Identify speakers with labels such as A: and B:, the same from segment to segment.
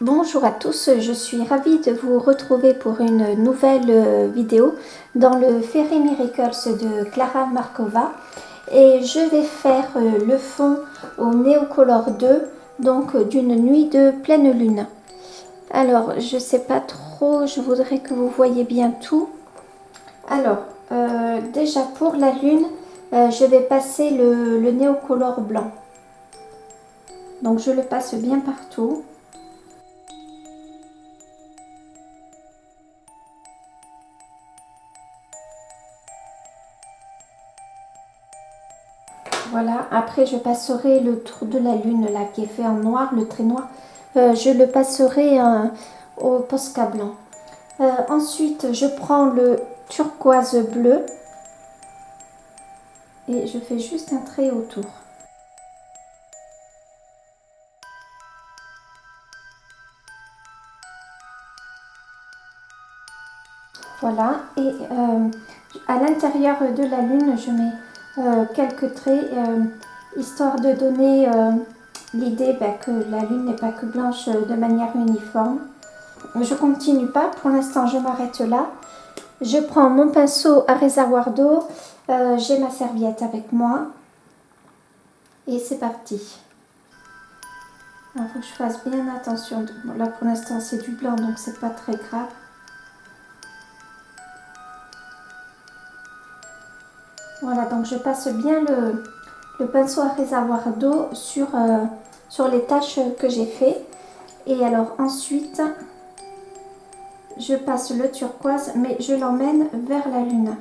A: Bonjour à tous, je suis ravie de vous retrouver pour une nouvelle vidéo dans le Fairy Miracles de Klara Markova et je vais faire le fond au Neocolor 2, donc d'une nuit de pleine lune. Alors je sais pas trop, je voudrais que vous voyez bien tout. Alors déjà pour la lune, je vais passer le Neocolor blanc. Donc je le passe bien partout. Voilà, après je passerai le trou de la lune là qui est fait en noir, le trait noir, je le passerai au Posca blanc. Ensuite je prends le turquoise bleu et je fais juste un trait autour. Voilà, et à l'intérieur de la lune je mets quelques traits histoire de donner l'idée que la lune n'est pas que blanche de manière uniforme. Je continue pas, pour l'instant je m'arrête là. Je prends mon pinceau à réservoir d'eau, j'ai ma serviette avec moi et c'est parti. Il faut que je fasse bien attention. Bon, là pour l'instant c'est du blanc donc c'est pas très grave. Voilà, donc je passe bien le pinceau à réservoir d'eau sur les taches que j'ai fait. Et alors ensuite, je passe le turquoise, mais je l'emmène vers la lune.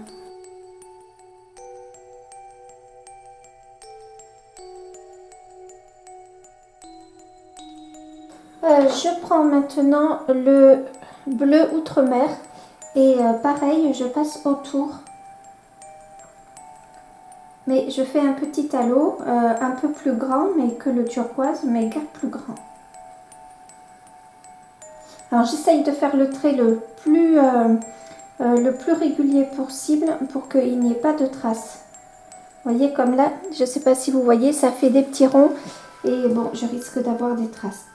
A: Je prends maintenant le bleu outre-mer et pareil, je passe autour. Mais je fais un petit halo un peu plus grand mais que le turquoise, mais garde plus grand. Alors j'essaye de faire le trait le plus régulier possible pour qu'il n'y ait pas de traces. Vous voyez comme là, je ne sais pas si vous voyez, ça fait des petits ronds et bon, je risque d'avoir des traces.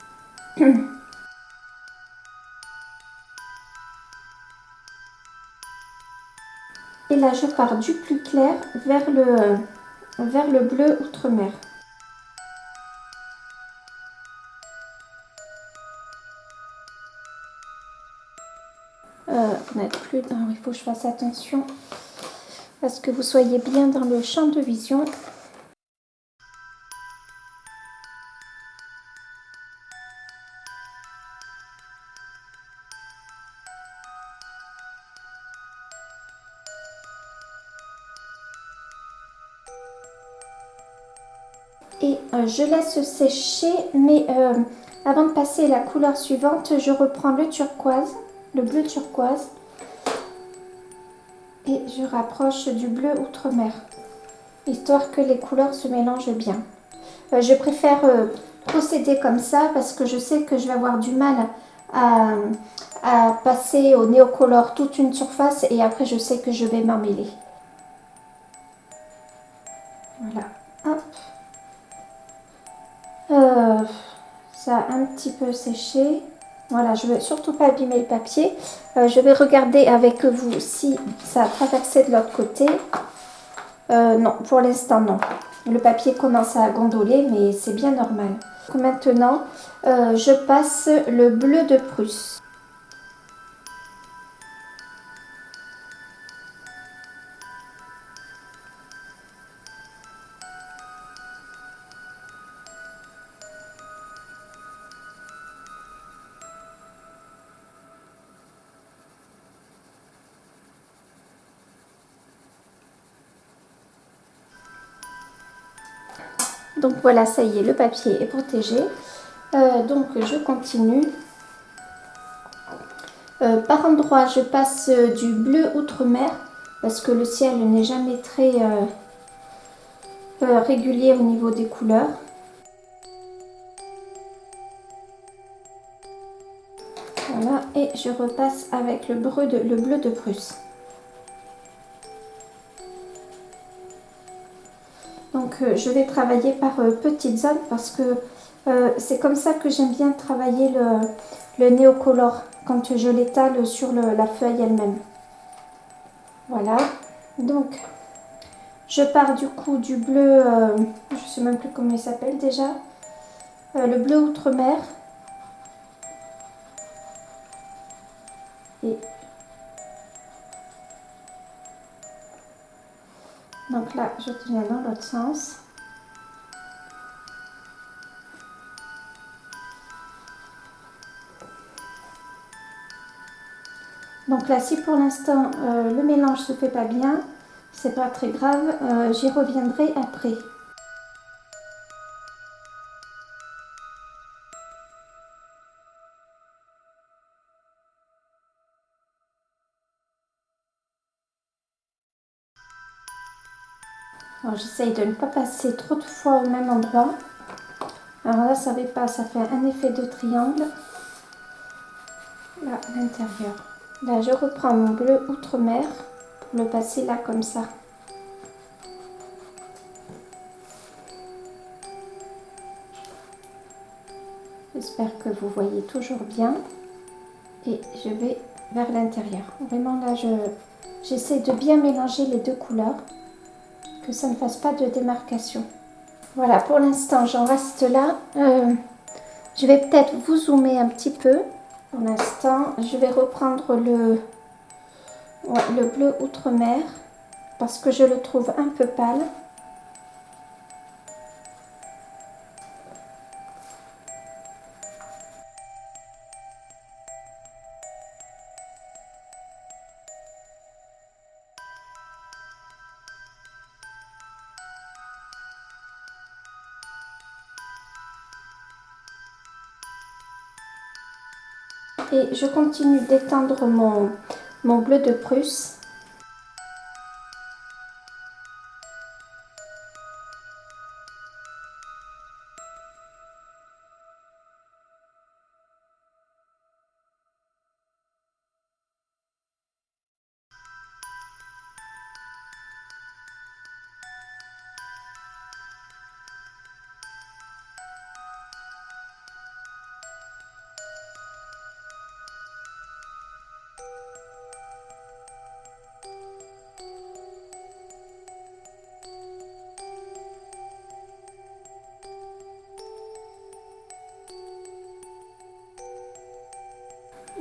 A: Et là, je pars du plus clair vers le bleu outre-mer. Plus, alors, il faut que je fasse attention à ce que vous soyez bien dans le champ de vision. Et je laisse sécher, mais avant de passer à la couleur suivante, je reprends le turquoise, le bleu turquoise, et je rapproche du bleu outre-mer, histoire que les couleurs se mélangent bien. Je préfère procéder comme ça parce que je sais que je vais avoir du mal à, passer au néocolor toute une surface et après je sais que je vais m'emmêler. Voilà. Hop. Ça a un petit peu séché. Voilà, je ne veux surtout pas abîmer le papier. Je vais regarder avec vous si ça a traversé de l'autre côté. Non, pour l'instant non. Le papier commence à gondoler, mais c'est bien normal. Maintenant, je passe le bleu de Prusse. Donc voilà, ça y est, le papier est protégé. Donc je continue. Par endroits, je passe du bleu outre-mer parce que le ciel n'est jamais très régulier au niveau des couleurs. Voilà, et je repasse avec le bleu de Prusse. Donc je vais travailler par petites zones parce que c'est comme ça que j'aime bien travailler le néocolore quand je l'étale sur la feuille elle-même. Voilà, donc je pars du coup du bleu, je ne sais même plus comment il s'appelle déjà, le bleu outre-mer. Et donc là, je viens dans l'autre sens. Donc là, si pour l'instant le mélange se fait pas bien, c'est pas très grave, j'y reviendrai après. J'essaye de ne pas passer trop de fois au même endroit. Alors là, ça ne fait pas, ça fait un effet de triangle. Là, à l'intérieur. Là, je reprends mon bleu outre-mer pour le passer là comme ça. J'espère que vous voyez toujours bien. Et je vais vers l'intérieur. Vraiment là, j'essaie de bien mélanger les deux couleurs, que ça ne fasse pas de démarcation. Voilà, pour l'instant, j'en reste là. Je vais peut-être vous zoomer un petit peu. Pour l'instant, je vais reprendre le bleu outre-mer parce que je le trouve un peu pâle. Et je continue d'étendre mon bleu de Prusse.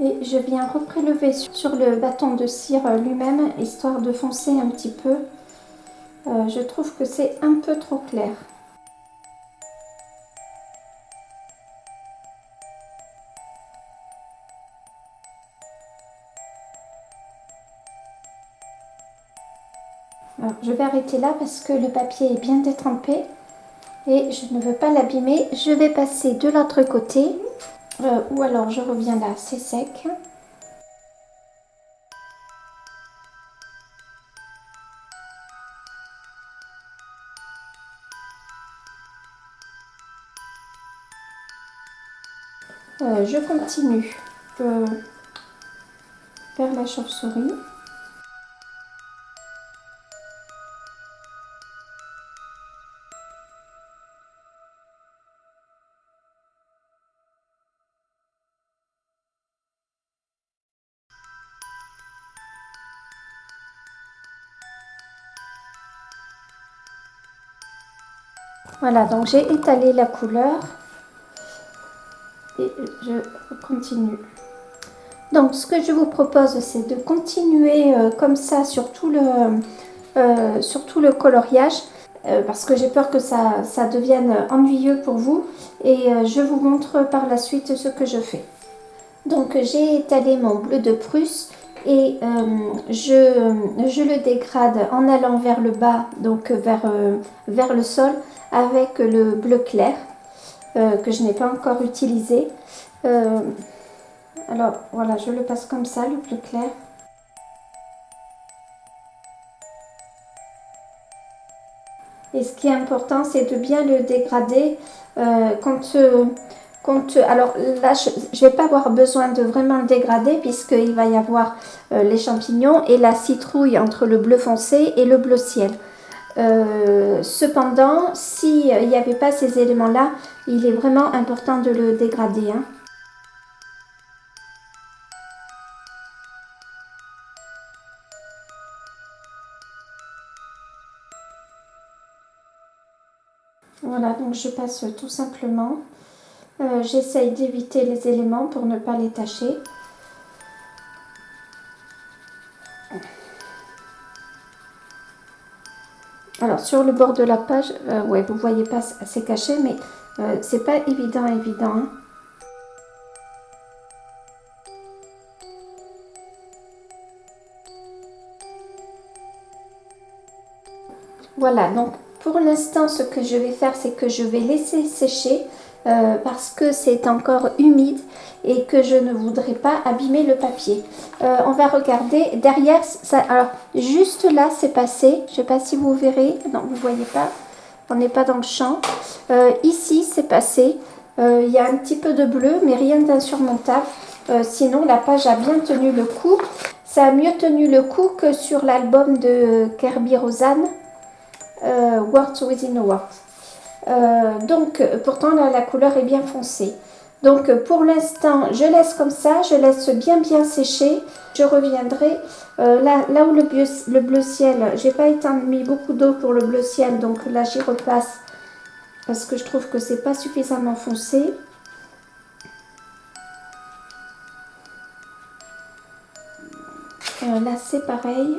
A: Et je viens reprélever sur le bâton de cire lui-même, histoire de foncer un petit peu. Je trouve que c'est un peu trop clair. Alors, je vais arrêter là parce que le papier est bien détrempé et je ne veux pas l'abîmer. Je vais passer de l'autre côté ou alors je reviens là, c'est sec. Je continue vers la chauve-souris. Voilà, donc j'ai étalé la couleur et je continue. Donc ce que je vous propose, c'est de continuer comme ça sur tout le coloriage parce que j'ai peur que ça devienne ennuyeux pour vous et je vous montre par la suite ce que je fais. Donc j'ai étalé mon bleu de Prusse et je le dégrade en allant vers le bas, donc vers le sol avec le bleu clair que je n'ai pas encore utilisé. Alors voilà, je le passe comme ça, le bleu clair. Et ce qui est important, c'est de bien le dégrader alors là, je ne vais pas avoir besoin de vraiment le dégrader puisqu'il va y avoir les champignons et la citrouille entre le bleu foncé et le bleu ciel. Cependant, s'il n'y avait pas ces éléments-là, il est vraiment important de le dégrader, hein. Voilà, donc je passe tout simplement. J'essaye d'éviter les éléments pour ne pas les tacher. Alors sur le bord de la page, ouais, vous voyez pas, c'est caché, mais c'est pas évident, hein. Voilà, donc pour l'instant, ce que je vais faire, c'est que je vais laisser sécher parce que c'est encore humide et que je ne voudrais pas abîmer le papier. On va regarder derrière, ça, alors juste là, c'est passé. Je ne sais pas si vous verrez. Non, vous ne voyez pas. On n'est pas dans le champ. Ici, c'est passé. Il y a un petit peu de bleu, mais rien d'insurmontable. Sinon, la page a bien tenu le coup. Ça a mieux tenu le coup que sur l'album de Kirby Rosanne. Words Within a Word. Donc, pourtant, là, la couleur est bien foncée. Donc, pour l'instant, je laisse comme ça. Je laisse bien sécher. Je reviendrai là où le bleu ciel, j'ai pas mis beaucoup d'eau pour le bleu ciel. Donc là, j'y repasse parce que je trouve que c'est pas suffisamment foncé. Là, c'est pareil.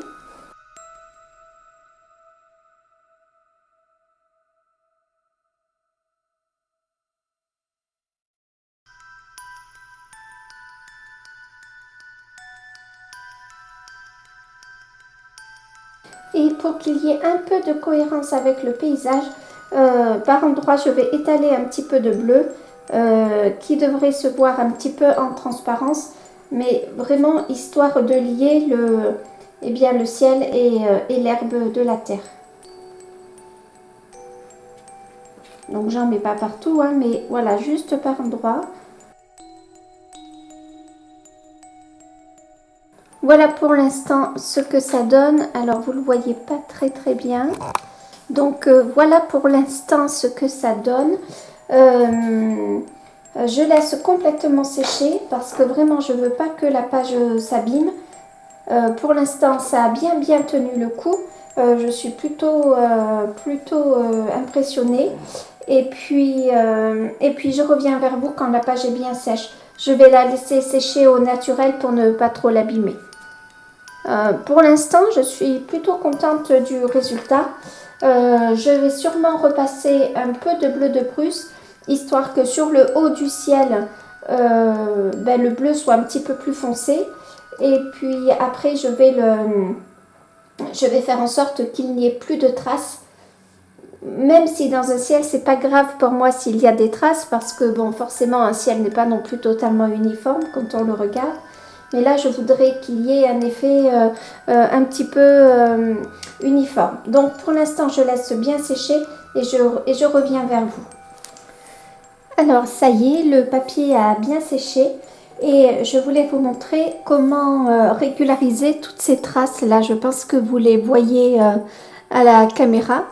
A: Et pour qu'il y ait un peu de cohérence avec le paysage, par endroit, je vais étaler un petit peu de bleu qui devrait se voir un petit peu en transparence, mais vraiment histoire de lier le ciel et l'herbe de la terre. Donc j'en mets pas partout, hein, mais voilà, juste par endroit. Voilà pour l'instant ce que ça donne. Alors vous le voyez pas très bien. Donc voilà pour l'instant ce que ça donne. Je laisse complètement sécher parce que vraiment je veux pas que la page s'abîme. Pour l'instant ça a bien tenu le coup. Je suis plutôt impressionnée. Et puis je reviens vers vous quand la page est bien sèche. Je vais la laisser sécher au naturel pour ne pas trop l'abîmer. Pour l'instant, je suis plutôt contente du résultat. Je vais sûrement repasser un peu de bleu de Prusse, histoire que sur le haut du ciel, le bleu soit un petit peu plus foncé. Et puis après, je vais faire en sorte qu'il n'y ait plus de traces. Même si dans un ciel, c'est pas grave pour moi s'il y a des traces, parce que bon, forcément, un ciel n'est pas non plus totalement uniforme quand on le regarde. Mais là, je voudrais qu'il y ait un effet un petit peu uniforme. Donc, pour l'instant, je laisse bien sécher et je reviens vers vous. Alors, ça y est, le papier a bien séché. Et je voulais vous montrer comment régulariser toutes ces traces-là. Je pense que vous les voyez à la caméra.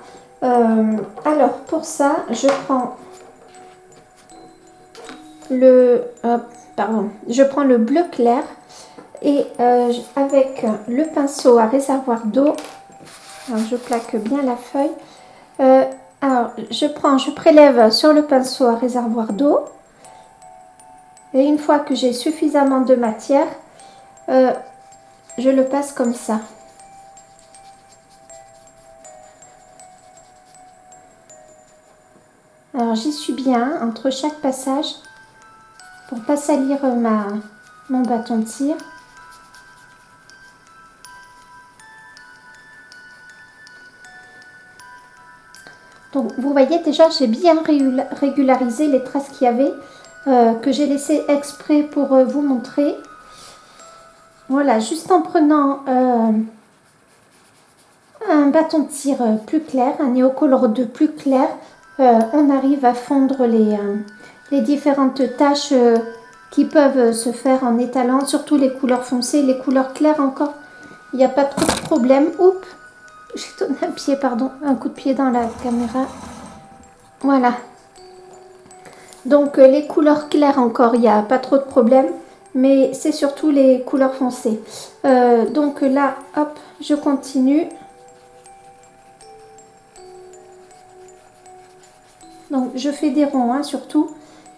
A: Alors, pour ça, je prends je prends le bleu clair. Et avec le pinceau à réservoir d'eau, je plaque bien la feuille. Alors, je prélève sur le pinceau à réservoir d'eau. Et une fois que j'ai suffisamment de matière, je le passe comme ça. Alors, j'y suis bien entre chaque passage pour ne pas salir mon bâton de cire. Donc vous voyez déjà, j'ai bien régularisé les traces qu'il y avait, que j'ai laissé exprès pour vous montrer. Voilà, juste en prenant un bâton de cire plus clair, un néocolor 2 plus clair, on arrive à fondre les différentes taches qui peuvent se faire en étalant, surtout les couleurs foncées, les couleurs claires encore. Il n'y a pas trop de problème. Oups, j'ai donné un coup de pied dans la caméra. Voilà. Donc les couleurs claires encore, il n'y a pas trop de problème, mais c'est surtout les couleurs foncées. Donc là, hop, je continue. Donc je fais des ronds, hein, surtout.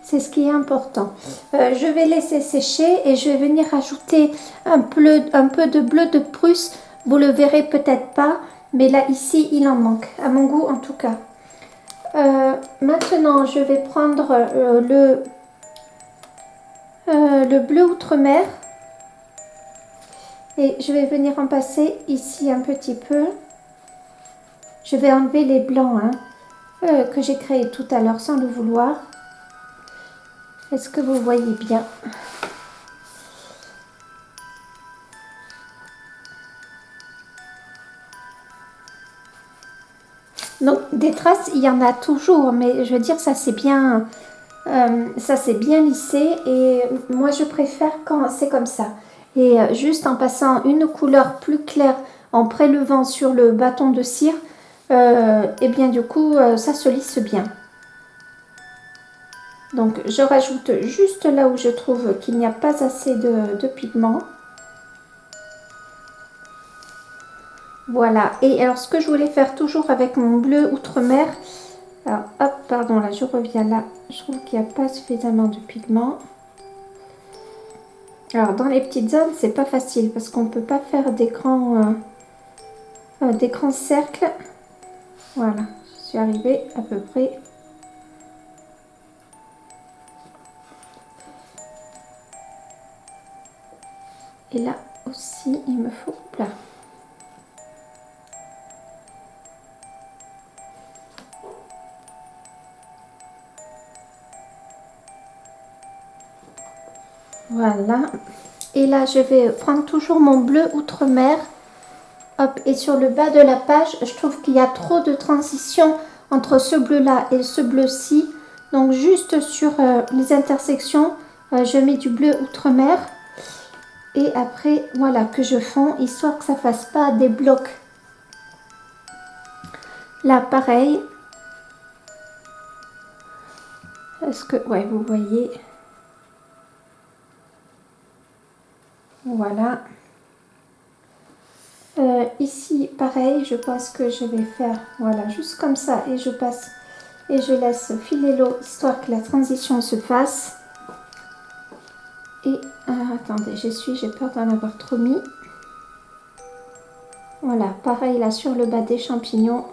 A: C'est ce qui est important. Je vais laisser sécher et je vais venir ajouter un peu de bleu de Prusse. Vous le verrez peut-être pas, mais là ici il en manque, à mon goût en tout cas. Maintenant je vais prendre le bleu outre-mer et je vais venir en passer ici un petit peu. Je vais enlever les blancs, hein, que j'ai créés tout à l'heure sans le vouloir. Est-ce que vous voyez bien? Donc des traces, il y en a toujours, mais je veux dire ça c'est bien lissé et moi je préfère quand c'est comme ça. Et juste en passant une couleur plus claire, en prélevant sur le bâton de cire, et bien du coup ça se lisse bien. Donc je rajoute juste là où je trouve qu'il n'y a pas assez de pigment. Voilà, et alors ce que je voulais faire toujours avec mon bleu outre-mer, alors hop, pardon, là je reviens là, je trouve qu'il n'y a pas suffisamment de pigment. Alors dans les petites zones, c'est pas facile parce qu'on ne peut pas faire des grands cercles. Voilà, je suis arrivée à peu près. Et là aussi, il me faut là. Voilà. Et là, je vais prendre toujours mon bleu outre-mer. Hop, et sur le bas de la page, je trouve qu'il y a trop de transition entre ce bleu-là et ce bleu-ci. Donc, juste sur les intersections, je mets du bleu outre-mer. Et après, voilà, que je fonds, histoire que ça ne fasse pas des blocs. Là, pareil. Est-ce que, ouais, vous voyez. Voilà. Ici, pareil, je pense que je vais faire, voilà, juste comme ça. Et je passe et je laisse filer l'eau, histoire que la transition se fasse. Et, attendez, j'ai peur d'en avoir trop mis. Voilà, pareil là sur le bas des champignons.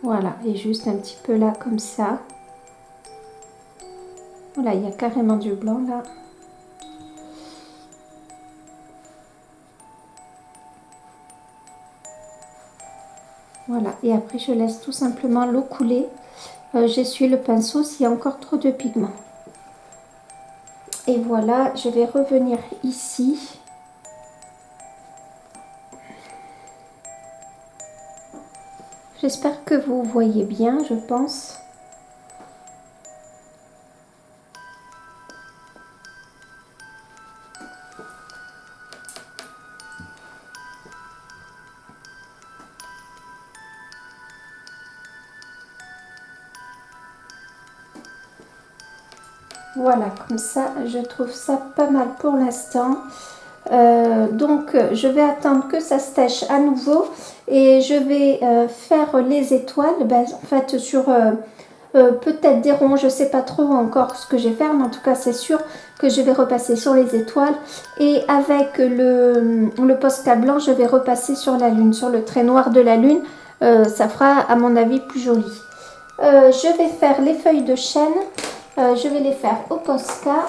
A: Voilà, et juste un petit peu là comme ça. Voilà, il y a carrément du blanc là. Voilà, et après je laisse tout simplement l'eau couler. J'essuie le pinceau s'il y a encore trop de pigment. Et voilà, je vais revenir ici. J'espère que vous voyez bien, je pense. Voilà, comme ça, je trouve ça pas mal pour l'instant. Donc, je vais attendre que ça sèche à nouveau et je vais faire les étoiles. Ben, en fait, sur peut-être des ronds, je ne sais pas trop encore ce que je vais faire, mais en tout cas, c'est sûr que je vais repasser sur les étoiles. Et avec le Posca blanc, je vais repasser sur la lune, sur le trait noir de la lune. Ça fera, à mon avis, plus joli. Je vais faire les feuilles de chêne. Je vais les faire au Posca.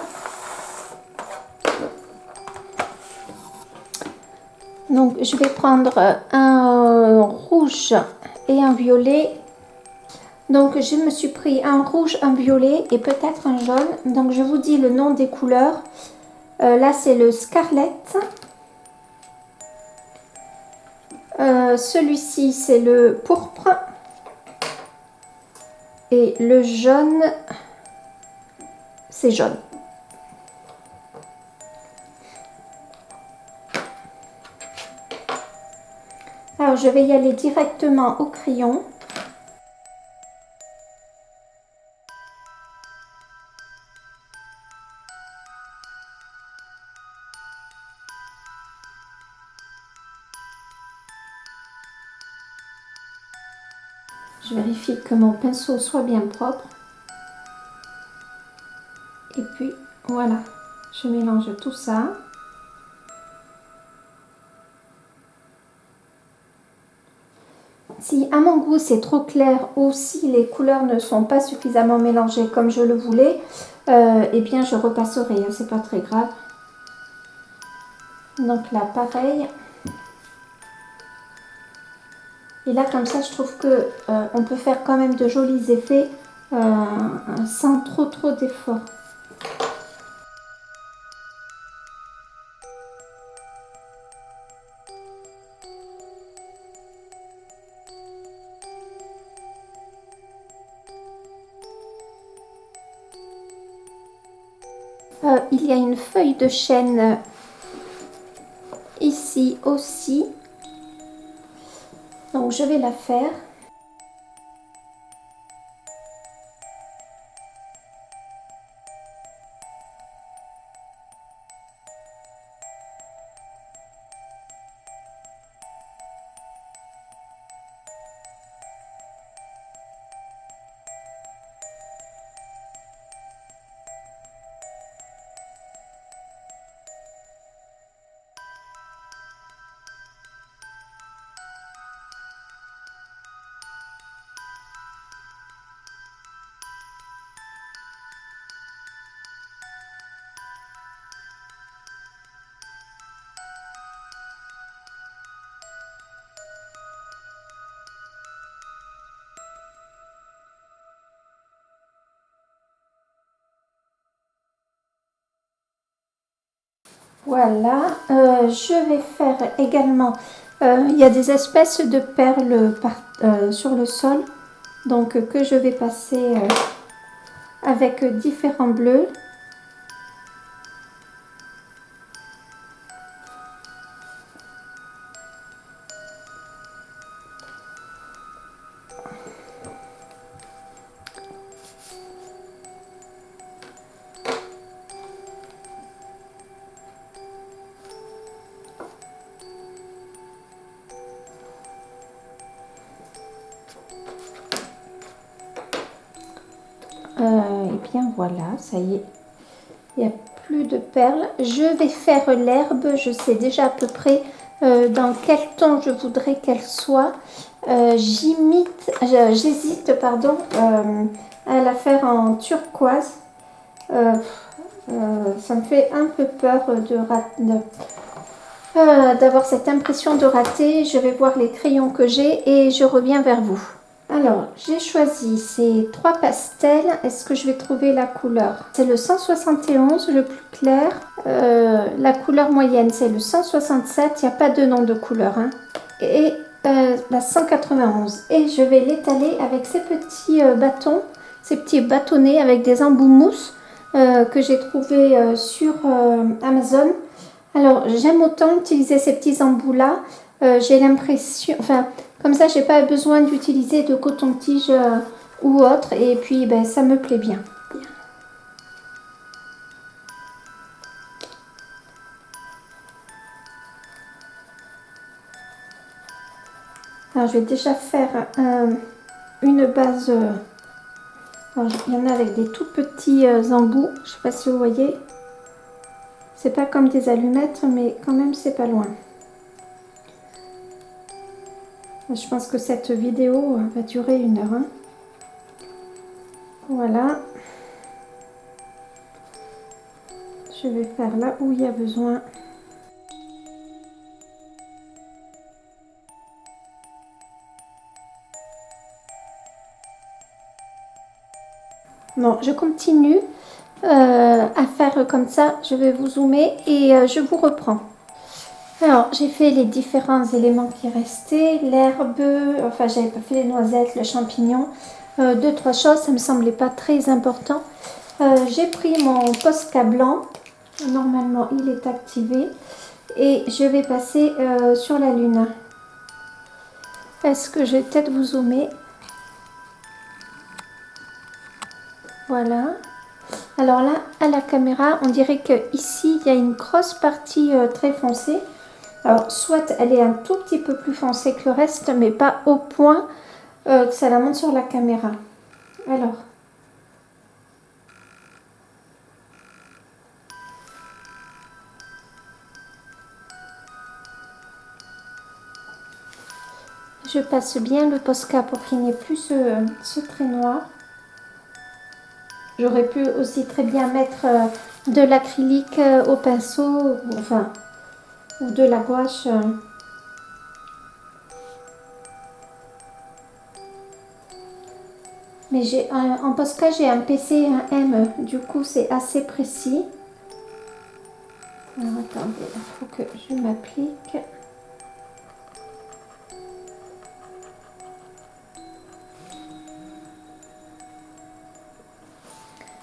A: Donc, je vais prendre un rouge et un violet. Donc, je me suis pris un rouge, un violet et peut-être un jaune. Donc, je vous dis le nom des couleurs. Là, c'est le Scarlet. Celui-ci, c'est le pourpre. Et le jaune, c'est jaune. Alors, je vais y aller directement au crayon. Je vérifie que mon pinceau soit bien propre. Et puis voilà, je mélange tout ça. Si à mon goût c'est trop clair ou si les couleurs ne sont pas suffisamment mélangées comme je le voulais, eh bien je repasserai, hein, c'est pas très grave. Donc là pareil. Et là comme ça je trouve que on peut faire quand même de jolis effets sans trop d'efforts. Il y a une feuille de chêne ici aussi, donc je vais la faire. Voilà, je vais faire également, il y a des espèces de perles sur le sol, donc que je vais passer avec différents bleus. Et bien voilà, ça y est, il n'y a plus de perles. Je vais faire l'herbe, je sais déjà à peu près dans quel ton je voudrais qu'elle soit. J'hésite pardon, à la faire en turquoise. Ça me fait un peu peur d'avoir cette impression de rater. Je vais voir les crayons que j'ai et je reviens vers vous. Alors, j'ai choisi ces trois pastels. Est-ce que je vais trouver la couleur? C'est le 171, le plus clair. La couleur moyenne, c'est le 167. Il n'y a pas de nom de couleur. Hein. Et la 191. Et je vais l'étaler avec ces petits bâtons, ces petits bâtonnets avec des embouts mousse que j'ai trouvé sur Amazon. Alors, j'aime autant utiliser ces petits embouts-là. J'ai l'impression... Enfin, comme ça, j'ai pas besoin d'utiliser de coton-tige ou autre. Et puis, ben, ça me plaît bien. Alors, je vais déjà faire une base. Alors, il y en a avec des tout petits embouts. Je sais pas si vous voyez. C'est pas comme des allumettes, mais quand même, c'est pas loin. Je pense que cette vidéo va durer 1 heure. Hein. Voilà. Je vais faire là où il y a besoin. Bon, je continue à faire comme ça. Je vais vous zoomer et je vous reprends. Alors, j'ai fait les différents éléments qui restaient. L'herbe, enfin, j'avais pas fait les noisettes, le champignon. 2-3 choses, ça me semblait pas très important. J'ai pris mon Posca blanc. Normalement, il est activé. Et je vais passer sur la lune. Est-ce que je vais peut-être vous zoomer? Voilà. Alors là, à la caméra, on dirait qu'ici, il y a une grosse partie très foncée. Alors, soit elle est un tout petit peu plus foncée que le reste, mais pas au point que ça la monte sur la caméra. Alors. Je passe bien le Posca pour qu'il n'y ait plus ce trait noir. J'aurais pu aussi très bien mettre de l'acrylique au pinceau, enfin, ou de la gouache. Mais en Posca, j'ai un PC et un M, du coup c'est assez précis. Alors attendez, il faut que je m'applique.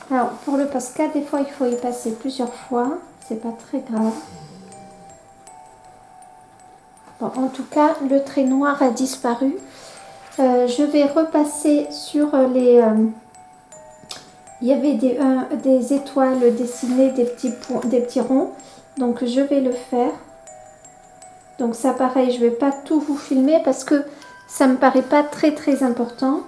A: Alors pour le Posca, des fois il faut y passer plusieurs fois, c'est pas très grave. Bon, en tout cas, le trait noir a disparu. Je vais repasser sur les... il y avait des étoiles dessinées, des petits ronds. Donc je vais le faire. Donc ça pareil, je ne vais pas tout vous filmer parce que ça me paraît pas très important.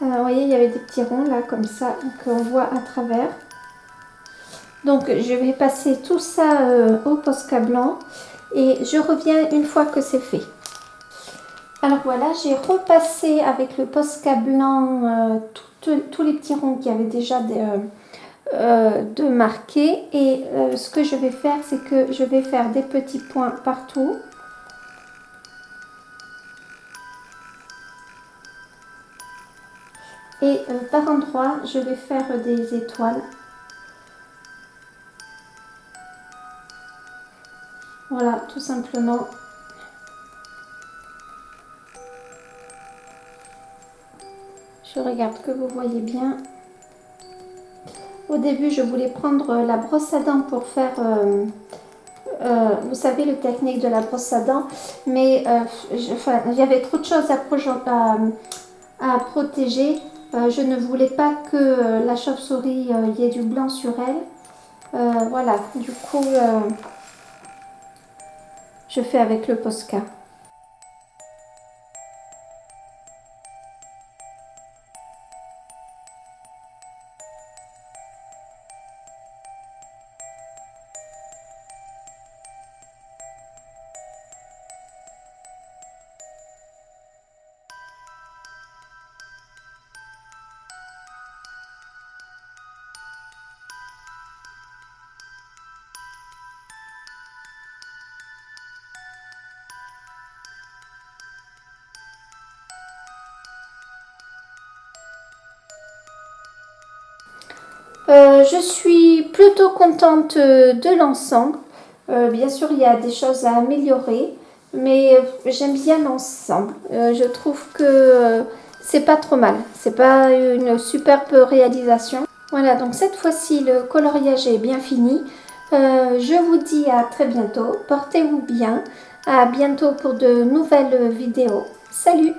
A: Vous voyez, il y avait des petits ronds là comme ça qu'on voit à travers. Donc je vais passer tout ça au Posca blanc et je reviens une fois que c'est fait. Alors voilà, j'ai repassé avec le Posca blanc tous les petits ronds qui avaient déjà de marquer et ce que je vais faire, c'est que je vais faire des petits points partout. Et par endroit, je vais faire des étoiles. Voilà, tout simplement. Je regarde que vous voyez bien. Au début, je voulais prendre la brosse à dents pour faire, vous savez, le technique de la brosse à dents. Mais il y avait trop de choses à protéger. Je ne voulais pas que la chauve-souris y ait du blanc sur elle. Voilà, du coup, je fais avec le Posca. Je suis plutôt contente de l'ensemble. Bien sûr, il y a des choses à améliorer, mais j'aime bien l'ensemble. Je trouve que c'est pas trop mal. C'est pas une superbe réalisation. Voilà, donc cette fois-ci, le coloriage est bien fini. Je vous dis à très bientôt. Portez-vous bien. À bientôt pour de nouvelles vidéos. Salut!